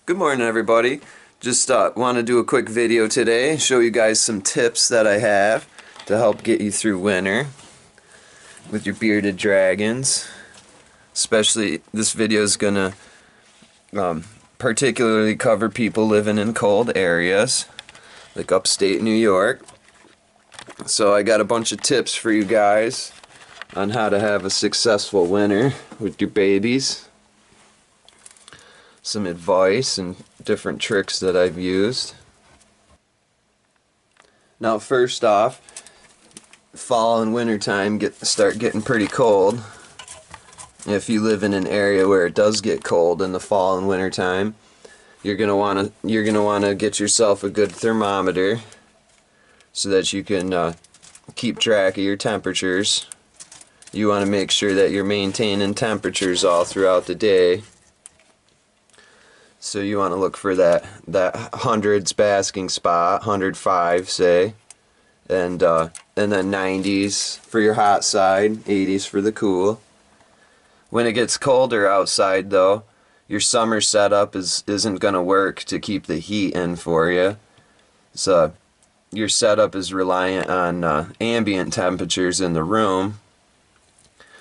Good morning, everybody. Just want to do a quick video today, show you guys some tips that I have to help get you through winter with your bearded dragons. Especially, this video is going to particularly cover people living in cold areas, like upstate New York. So I got a bunch of tips for you guys on how to have a successful winter with your babies. Some advice and different tricks that I've used. Now, first off, fall and winter time start getting pretty cold. If you live in an area where it does get cold in the fall and winter time, you're gonna wanna get yourself a good thermometer so that you can keep track of your temperatures. You want to make sure that you're maintaining temperatures all throughout the day. So you want to look for that hundreds basking spot, 105 say, and then 90s for your hot side, 80s for the cool. When it gets colder outside though, your summer setup isn't going to work to keep the heat in for you. So your setup is reliant on ambient temperatures in the room.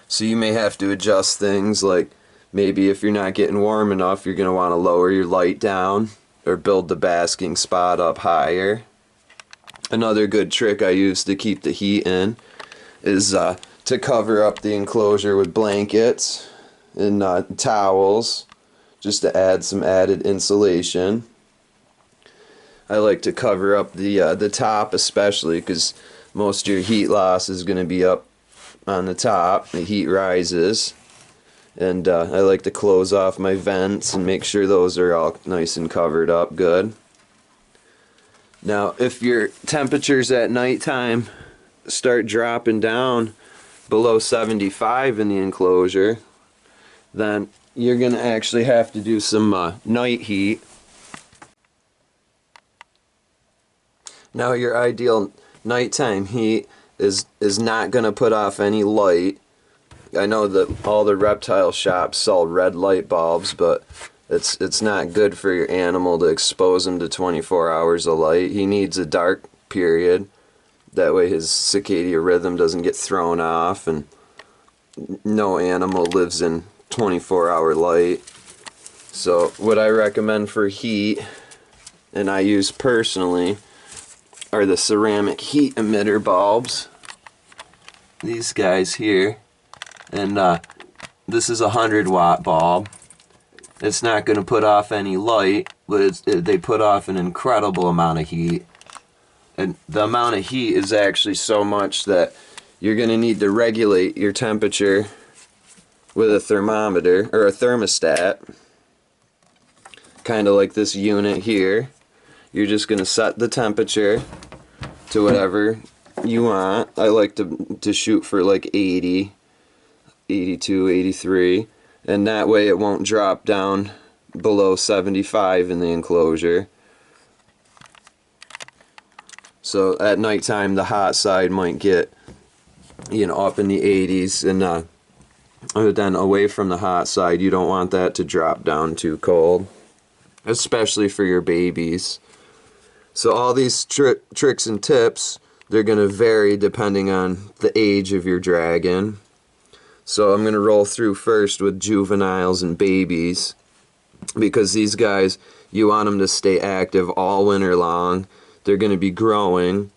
So you may have to adjust things, like maybe if you're not getting warm enough, you're going to want to lower your light down or build the basking spot up higher. Another good trick I use to keep the heat in is to cover up the enclosure with blankets and towels, just to add some added insulation. I like to cover up the top especially, because most of your heat loss is going to be up on the top. The heat rises. And I like to close off my vents and make sure those are all nice and covered up good. Now, if your temperatures at nighttime start dropping down below 75 in the enclosure, then you're going to actually have to do some night heat. Now, your ideal nighttime heat is not going to put off any light. I know that all the reptile shops sell red light bulbs, but it's not good for your animal to expose him to 24 hours of light. He needs a dark period. That way his circadian rhythm doesn't get thrown off, and no animal lives in 24-hour light. So what I recommend for heat, and I use personally, are the ceramic heat emitter bulbs. These guys here. And this is a 100-watt bulb. It's not going to put off any light, but they put off an incredible amount of heat. And the amount of heat is actually so much that you're going to need to regulate your temperature with a thermometer or a thermostat. Kind of like this unit here. You're just going to set the temperature to whatever you want. I like to shoot for like 80. 82, 83, and that way it won't drop down below 75 in the enclosure. So at nighttime the hot side might get, up in the 80s, and then away from the hot side you don't want that to drop down too cold, especially for your babies. So all these tricks and tips, they're going to vary depending on the age of your dragon. So I'm going to roll through first with juveniles and babies, because these guys, you want them to stay active all winter long. They're going to be growing.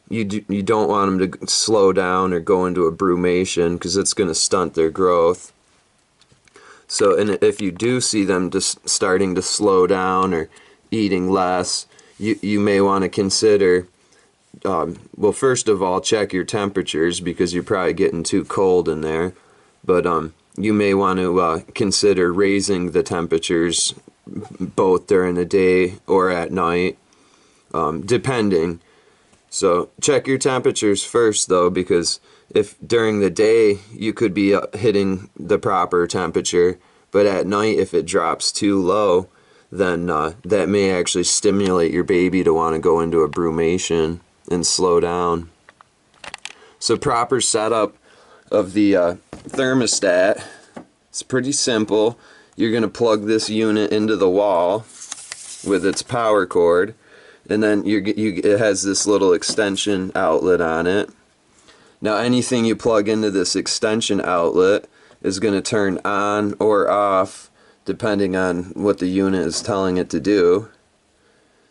You don't want them to slow down or go into a brumation, because it's going to stunt their growth. So, and if you do see them just starting to slow down or eating less, you may want to consider, well, first of all, check your temperatures, because you're probably getting too cold in there. But you may want to consider raising the temperatures both during the day or at night, depending. So check your temperatures first though, because if during the day you could be hitting the proper temperature, but at night if it drops too low, then that may actually stimulate your baby to want to go into a brumation and slow down. So proper setup of the thermostat, it's pretty simple. You're going to plug this unit into the wall, with its power cord, and then it has this little extension outlet on it. Now anything you plug into this extension outlet is going to turn on or off depending on what the unit is telling it to do.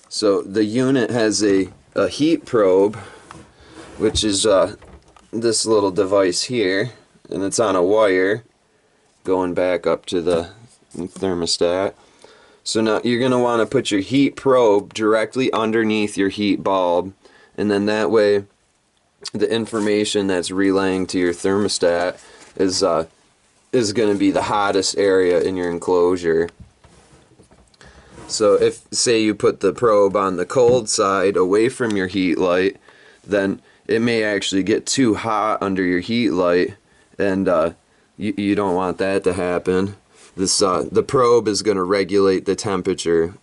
So the unit has a heat probe, which is this little device here, and it's on a wire going back up to the thermostat. So now you're going to want to put your heat probe directly underneath your heat bulb, and then that way the information that's relaying to your thermostat is going to be the hottest area in your enclosure. So if, say, you put the probe on the cold side away from your heat light, then it may actually get too hot under your heat light, and you don't want that to happen. The probe is going to regulate the temperature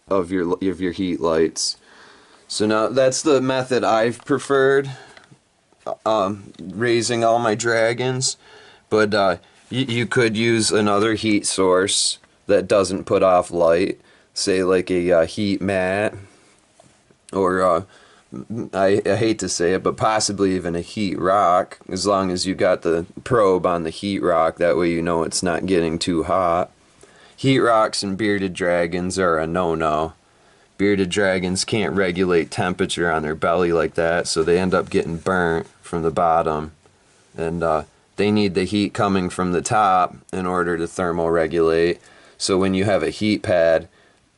of your heat lights. So now that's the method I've preferred, raising all my dragons. But you could use another heat source that doesn't put off light, say like a heat mat, or I hate to say it, but possibly even a heat rock, as long as you got the probe on the heat rock. That way you know it's not getting too hot. Heat rocks and bearded dragons are a no-no. Bearded dragons can't regulate temperature on their belly like that, so they end up getting burnt from the bottom, and they need the heat coming from the top in order to thermoregulate. So when you have a heat pad,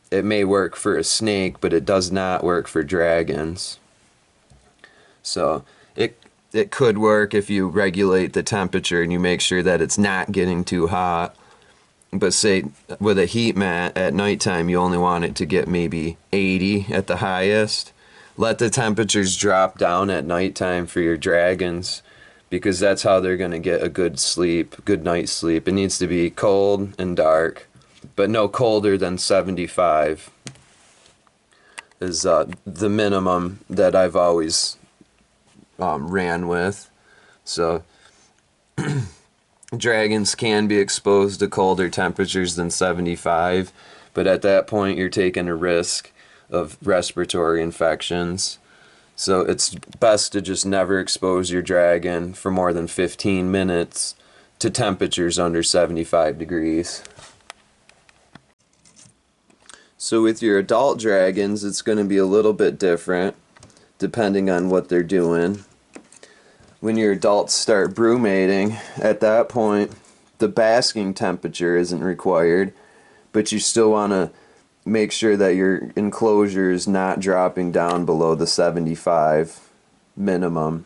it may work for a snake, but it does not work for dragons. So it could work if you regulate the temperature and you make sure that it's not getting too hot. But say with a heat mat at nighttime, you only want it to get maybe 80 at the highest. Let the temperatures drop down at nighttime for your dragons, because that's how they're going to get a good sleep, good night's sleep. It needs to be cold and dark, but no colder than 75 is the minimum that I've always ran with. So dragons can be exposed to colder temperatures than 75, but at that point you're taking a risk of respiratory infections. So it's best to just never expose your dragon for more than 15 minutes to temperatures under 75 degrees. So with your adult dragons, it's going to be a little bit different depending on what they're doing. When your adults start brumating, at that point the basking temperature isn't required, but you still want to make sure that your enclosure is not dropping down below the 75 minimum.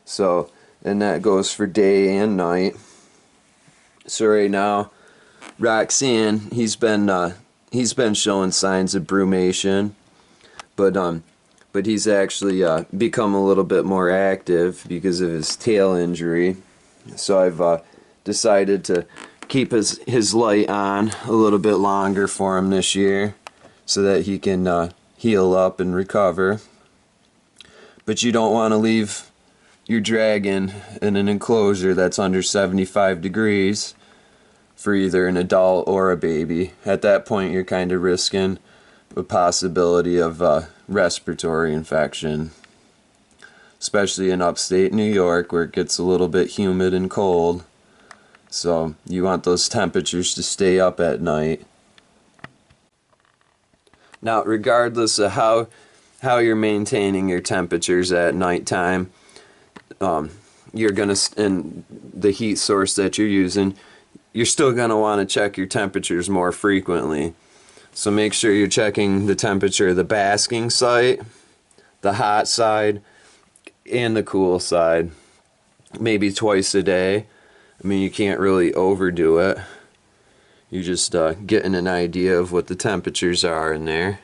So, and that goes for day and night. So right now, Roxanne, he's been showing signs of brumation, but he's actually become a little bit more active because of his tail injury. So I've decided to keep his light on a little bit longer for him this year so that he can heal up and recover. But you don't want to leave your dragon in an enclosure that's under 75 degrees for either an adult or a baby. At that point you're kind of risking a possibility of respiratory infection, especially in upstate New York where it gets a little bit humid and cold. So you want those temperatures to stay up at night. Now, regardless of how you're maintaining your temperatures at nighttime, you're gonna, and the heat source that you're using, you're still gonna want to check your temperatures more frequently. So make sure you're checking the temperature of the basking site, the hot side, and the cool side, maybe twice a day. I mean, you can't really overdo it. You're just getting an idea of what the temperatures are in there.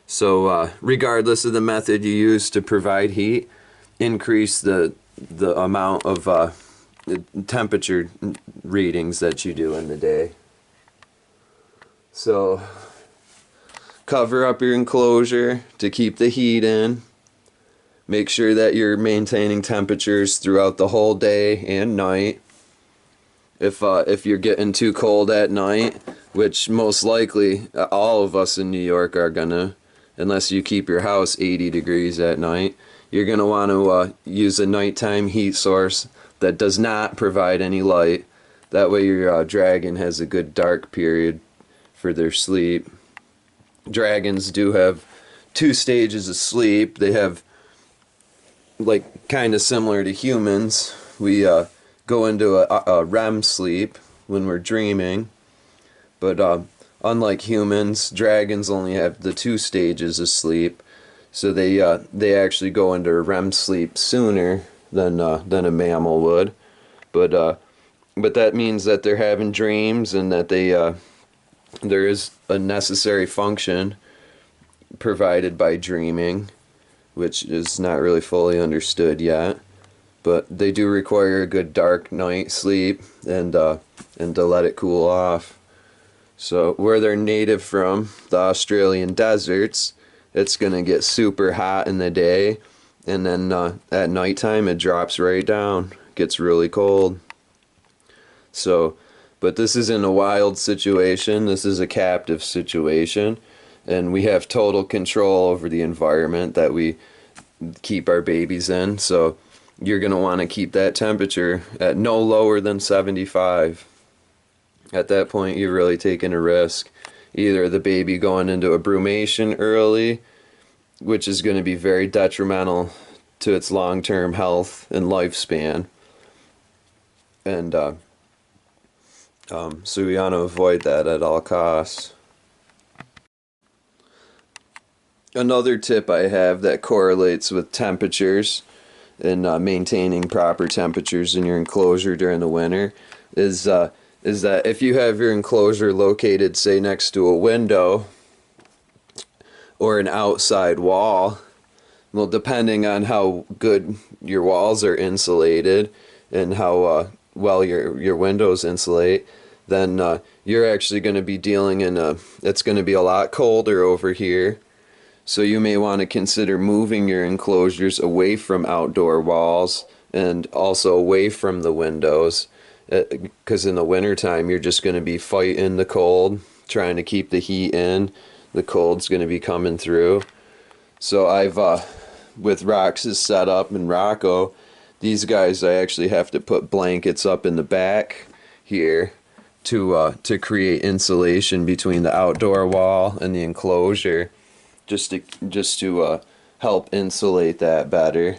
So regardless of the method you use to provide heat, increase the amount of temperature readings that you do in the day. So cover up your enclosure to keep the heat in. Make sure that you're maintaining temperatures throughout the whole day and night. If you're getting too cold at night, which most likely all of us in New York are gonna, unless you keep your house 80 degrees at night. You're gonna want to use a nighttime heat source that does not provide any light. That way your dragon has a good dark period for their sleep. Dragons do have 2 stages of sleep. They have, like, kind of similar to humans. We go into a REM sleep when we're dreaming, but unlike humans, dragons only have the 2 stages of sleep, so they actually go into a REM sleep sooner than a mammal would. But that means that they're having dreams, and that there is a necessary function provided by dreaming, which is not really fully understood yet. But they do require a good dark night sleep and to let it cool off. So where they're native from, the Australian deserts, it's going to get super hot in the day, and then at nighttime it drops right down, gets really cold. So, but this isn't a wild situation, this is a captive situation, and we have total control over the environment that we keep our babies in. So you're going to want to keep that temperature at no lower than 75. At that point, you're really taking a risk. Either the baby going into a brumation early, which is going to be very detrimental to its long-term health and lifespan. And so we want to avoid that at all costs. Another tip I have that correlates with temperatures and maintaining proper temperatures in your enclosure during the winter is that if you have your enclosure located, say, next to a window or an outside wall, well, depending on how good your walls are insulated and how well your windows insulate, then you're actually going to be dealing in it's going to be a lot colder over here. So you may want to consider moving your enclosures away from outdoor walls and also away from the windows, because in the wintertime you're just going to be fighting the cold, trying to keep the heat in. The cold's going to be coming through. So I've, with Rox's setup and Rocco, these guys, I actually have to put blankets up in the back here to create insulation between the outdoor wall and the enclosure, just to help insulate that better.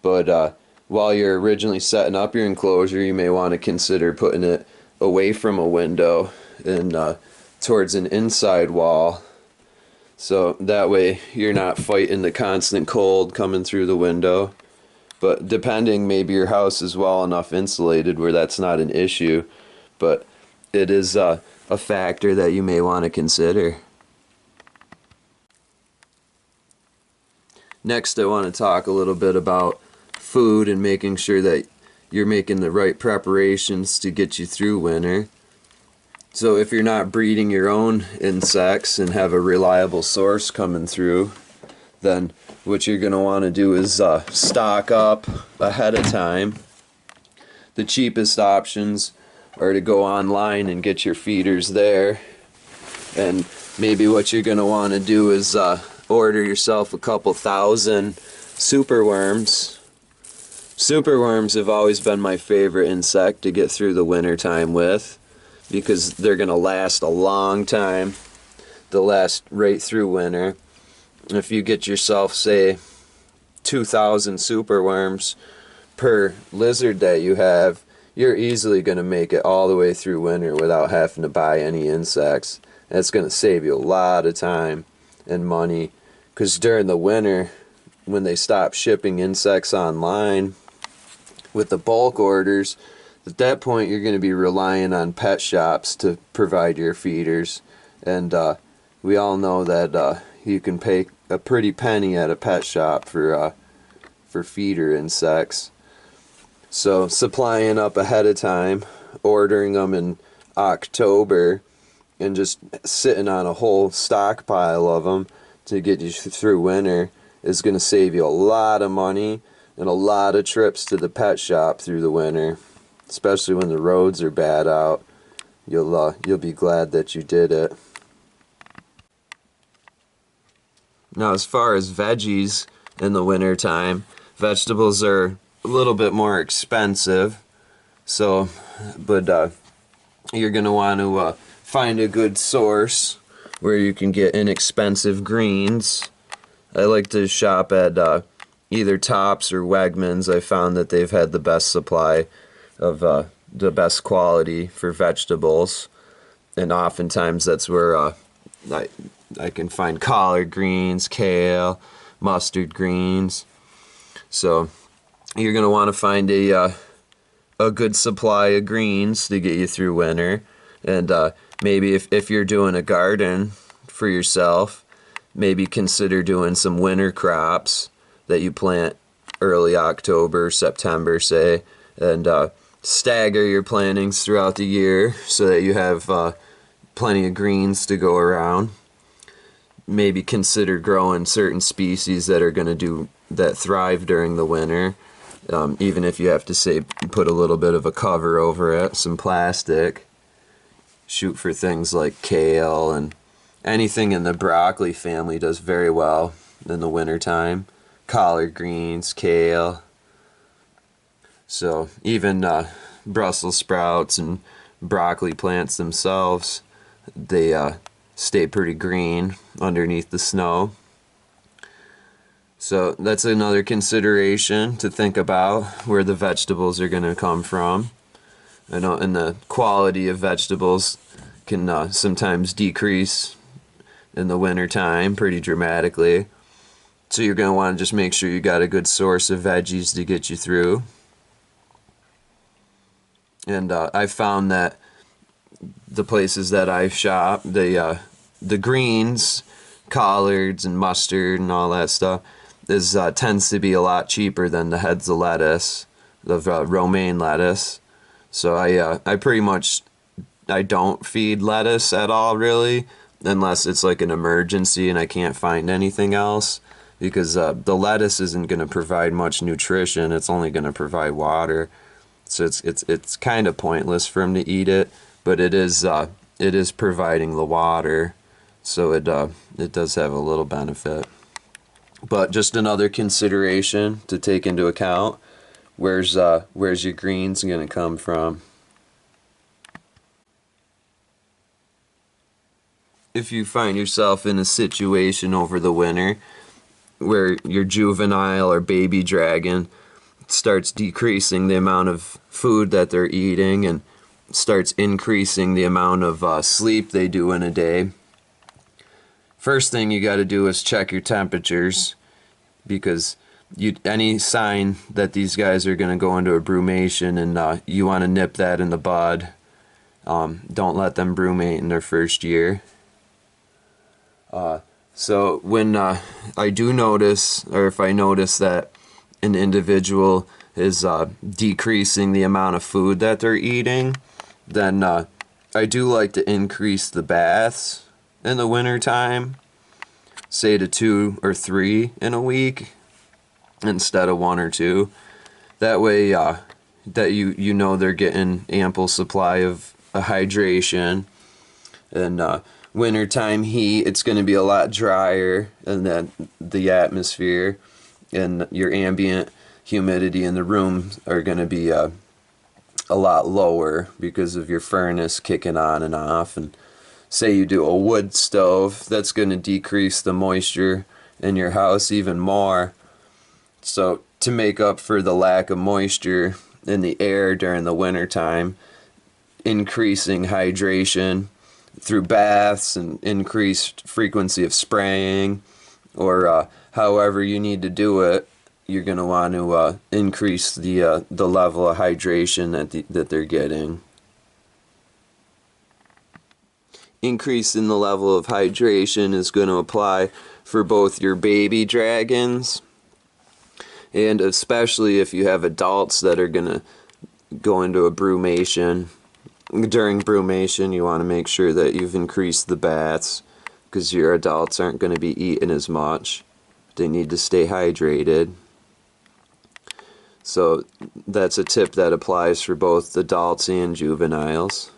But while you're originally setting up your enclosure, you may want to consider putting it away from a window and towards an inside wall, so that way you're not fighting the constant cold coming through the window. But depending, maybe your house is well enough insulated where that's not an issue, but it is a factor that you may want to consider. Next, I want to talk a little bit about food and making sure that you're making the right preparations to get you through winter. So if you're not breeding your own insects and have a reliable source coming through, then what you're going to want to do is stock up ahead of time. The cheapest options are to go online and get your feeders there. And maybe what you're going to want to do is order yourself a couple thousand superworms. Superworms have always been my favorite insect to get through the winter time with, because they're going to last a long time. They'll last right through winter. If you get yourself, say, 2,000 superworms per lizard that you have, you're easily going to make it all the way through winter without having to buy any insects. And it's going to save you a lot of time and money, because during the winter, when they stop shipping insects online with the bulk orders, at that point you're going to be relying on pet shops to provide your feeders. And we all know that you can pay a pretty penny at a pet shop for feeder insects. So supplying up ahead of time, ordering them in October, and just sitting on a whole stockpile of them to get you through winter is going to save you a lot of money and a lot of trips to the pet shop through the winter, especially when the roads are bad out. you'll be glad that you did it. Now, as far as veggies in the wintertime, vegetables are a little bit more expensive. So, but you're going to want to find a good source where you can get inexpensive greens. I like to shop at either Tops or Wegmans. I found that they've had the best supply of the best quality for vegetables. And oftentimes that's where I can find collard greens, kale, mustard greens. So you're going to want to find a good supply of greens to get you through winter. And maybe if you're doing a garden for yourself, maybe consider doing some winter crops that you plant early October, September, say, and stagger your plantings throughout the year so that you have plenty of greens to go around. Maybe consider growing certain species that are going to thrive during the winter, even if you have to, say, put a little bit of a cover over it, some plastic. Shoot for things like kale, and anything in the broccoli family does very well in the wintertime. Collard greens, kale. So even Brussels sprouts and broccoli plants themselves, they stay pretty green underneath the snow. So that's another consideration to think about, where the vegetables are going to come from. I know, and the quality of vegetables can sometimes decrease in the winter time pretty dramatically. So you're going to want to just make sure you got a good source of veggies to get you through. And I found that the places that I shop, the greens, collards and mustard and all that stuff, tends to be a lot cheaper than the heads of lettuce, the romaine lettuce. So I pretty much, I don't feed lettuce at all, really, unless it's like an emergency and I can't find anything else, because the lettuce isn't going to provide much nutrition. It's only going to provide water. So it's kind of pointless for him to eat it, but it is providing the water, so it does have a little benefit. But just another consideration to take into account: where's your greens going to come from? If you find yourself in a situation over the winter where your juvenile or baby dragon starts decreasing the amount of food that they're eating and starts increasing the amount of sleep they do in a day, first thing you got to do is check your temperatures, because any sign that these guys are going to go into a brumation, and you want to nip that in the bud. Don't let them brumate in their first year. So when I do notice, or if I notice that an individual is decreasing the amount of food that they're eating, then I do like to increase the baths in the winter time, say to 2 or 3 in a week instead of 1 or 2. That way that you know they're getting ample supply of hydration. And wintertime heat, it's going to be a lot drier in the atmosphere, and your ambient humidity in the room are going to be a lot lower because of your furnace kicking on and off. And say you do a wood stove, that's going to decrease the moisture in your house even more. So to make up for the lack of moisture in the air during the wintertime, increasing hydration through baths and increased frequency of spraying, or however you need to do it, you're going to want to increase the level of hydration that they're getting. Increase in the level of hydration is going to apply for both your baby dragons, and especially if you have adults that are going to go into a brumation. During brumation, you want to make sure that you've increased the baths, because your adults aren't going to be eating as much. They need to stay hydrated. So that's a tip that applies for both adults and juveniles.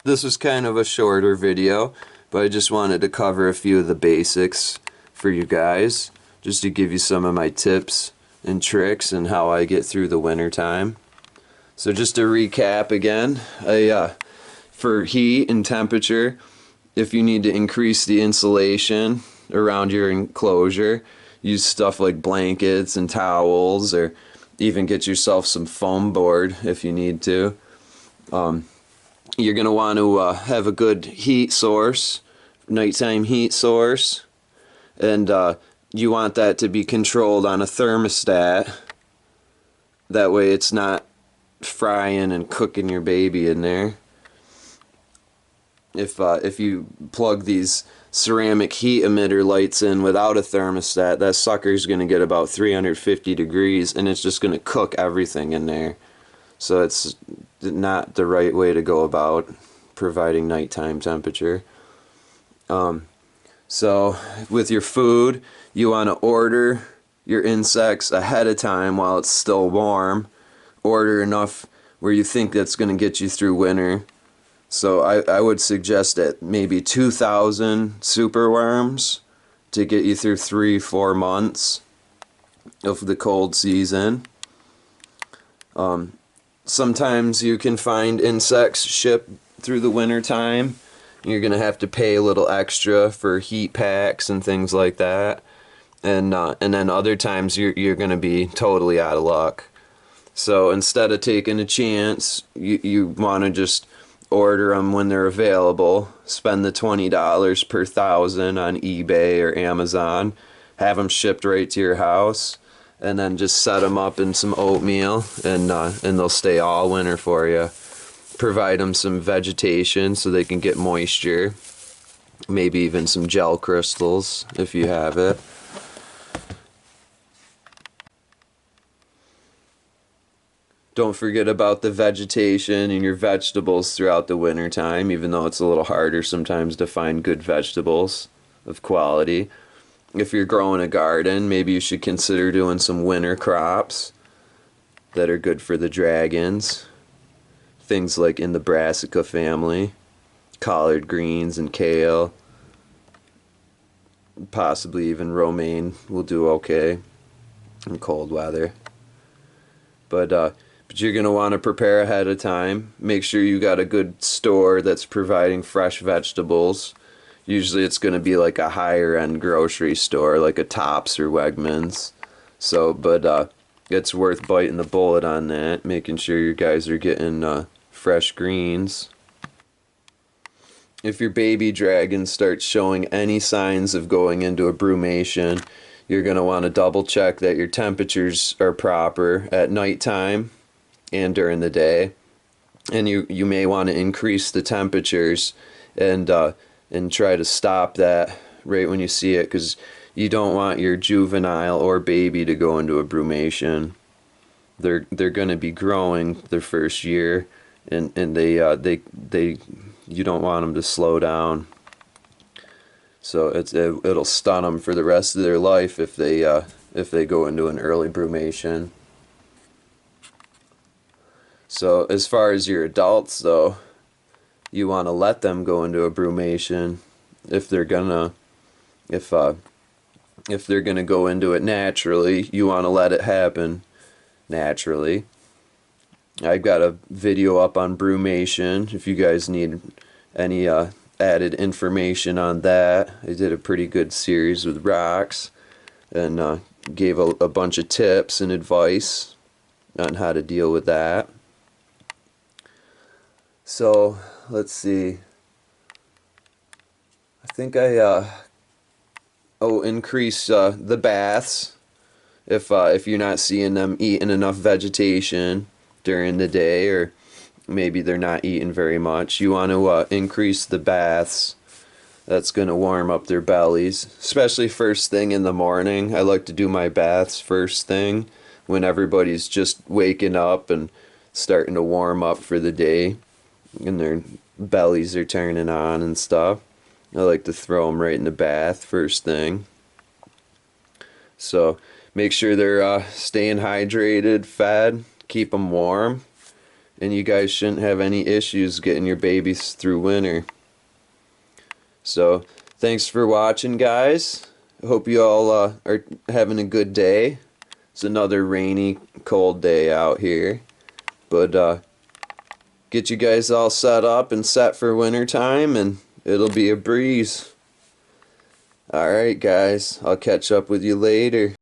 This was kind of a shorter video, but I just wanted to cover a few of the basics for you guys, just to give you some of my tips and tricks and how I get through the winter time. So just to recap again, for heat and temperature, if you need to increase the insulation around your enclosure, use stuff like blankets and towels, or even get yourself some foam board if you need to. You're going to want to have a good heat source, nighttime heat source, and you want that to be controlled on a thermostat. That way it's not frying and cooking your baby in there. If you plug these ceramic heat emitter lights in without a thermostat, that sucker's going to get about 350 degrees and it's just going to cook everything in there. So it's not the right way to go about providing nighttime temperature. So with your food, you want to order your insects ahead of time while it's still warm. Order enough where you think that's going to get you through winter. So I would suggest that maybe 2,000 superworms to get you through 3-4 months of the cold season. Sometimes you can find insects shipped through the winter time. You're going to have to pay a little extra for heat packs and things like that. And then other times you're going to be totally out of luck. So instead of taking a chance, you want to just order them when they're available. Spend the $20 per thousand on eBay or Amazon. Have them shipped right to your house. And then just set them up in some oatmeal, and they'll stay all winter for you. Provide them some vegetation so they can get moisture. Maybe even some gel crystals if you have it. Don't forget about the vegetation and your vegetables throughout the winter time, even though it's a little harder sometimes to find good vegetables of quality. If you're growing a garden, maybe you should consider doing some winter crops that are good for the dragons. Things like in the brassica family, collard greens and kale. Possibly even romaine will do okay in cold weather. But you're going to want to prepare ahead of time. Make sure you got a good store that's providing fresh vegetables. Usually it's going to be like a higher end grocery store, like a Tops or Wegmans. So, but it's worth biting the bullet on that, making sure you guys are getting fresh greens. If your baby dragon starts showing any signs of going into a brumation, you're going to want to double check that your temperatures are proper at nighttime and during the day. And you may want to increase the temperatures and try to stop that right when you see it, because you don't want your juvenile or baby to go into a brumation. They're going to be growing their first year, and they you don't want them to slow down. So it'll stun them for the rest of their life if they go into an early brumation. So as far as your adults though, you want to let them go into a brumation if they're gonna go into it naturally. You want to let it happen naturally. I've got a video up on brumation if you guys need any added information on that. I did a pretty good series with rocks and gave a bunch of tips and advice on how to deal with that. So let's see. I think increase the baths if you're not seeing them eating enough vegetation during the day, or maybe they're not eating very much. You want to increase the baths. That's going to warm up their bellies, especially first thing in the morning. I like to do my baths first thing when everybody's just waking up and starting to warm up for the day and their bellies are turning on and stuff. I like to throw them right in the bath first thing. So make sure they're staying hydrated, fed, keep them warm, and you guys shouldn't have any issues getting your babies through winter. So thanks for watching, guys. Hope you all are having a good day. It's another rainy, cold day out here, but get you guys all set up and set for winter time, and it'll be a breeze. Alright guys, I'll catch up with you later.